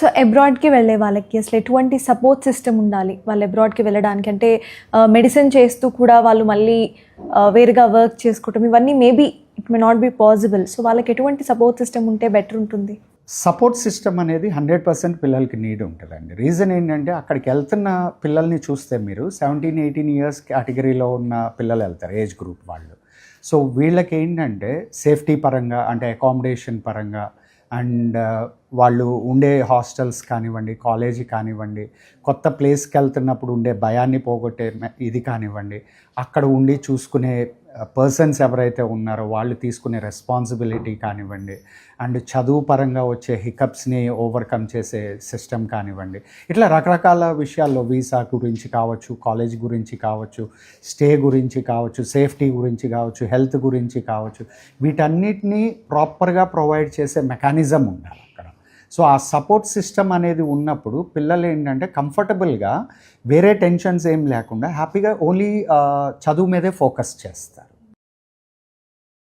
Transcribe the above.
So అబ్రాడ్కి వెళ్ళే వాళ్ళకి అసలు ఎటువంటి సపోర్ట్ సిస్టమ్ ఉండాలి వాళ్ళు అబ్రాడ్కి వెళ్ళడానికి? అంటే మెడిసిన్ చేస్తూ కూడా వాళ్ళు మళ్ళీ వేరుగా వర్క్ చేసుకోవటం ఇవన్నీ maybe it may not be possible. So వాళ్ళకి ఎటువంటి సపోర్ట్ సిస్టమ్ ఉంటే బెటర్ ఉంటుంది? సపోర్ట్ సిస్టమ్ అనేది 100% పిల్లలకి నీడ్ ఉంటుందండి. రీజన్ ఏంటంటే అక్కడికి వెళ్తున్న పిల్లల్ని చూస్తే మీరు 17-18 ఇయర్స్ కేటగిరీలో ఉన్న పిల్లలు వెళ్తారు, ఏజ్ గ్రూప్ వాళ్ళు. సో వీళ్ళకి ఏంటంటే సేఫ్టీ పరంగా, అంటే అకామిడేషన్ పరంగా, అండ్ వాళ్ళు ఉండే హాస్టల్స్ కానివ్వండి, కాలేజీ కానివ్వండి, కొత్త ప్లేస్కి వెళ్తున్నప్పుడు ఉండే భయాన్ని పోగొట్టే ఇది కానివ్వండి, అక్కడ ఉండి చూసుకునే పర్సన్స్ ఎవరైతే ఉన్నారో వాళ్ళు తీసుకునే రెస్పాన్సిబిలిటీ కానివ్వండి, అండ్ చదువు పరంగా వచ్చే హికప్స్ని ఓవర్కమ్ చేసే సిస్టమ్ కానివ్వండి, ఇట్లా రకరకాల విషయాల్లో వీసా గురించి కావచ్చు, కాలేజ్ గురించి కావచ్చు, స్టే గురించి కావచ్చు, సేఫ్టీ గురించి కావచ్చు, హెల్త్ గురించి కావచ్చు, వీటన్నిటినీ ప్రాపర్గా ప్రొవైడ్ చేసే మెకానిజం ఉండాలి అక్కడ. సో ఆ సపోర్ట్ సిస్టమ్ అనేది ఉన్నప్పుడు పిల్లలు ఏంటంటే కంఫర్టబుల్గా వేరే టెన్షన్స్ ఏం లేకుండా హ్యాపీగా ఓన్లీ చదువు మీదే ఫోకస్ చేస్తారు.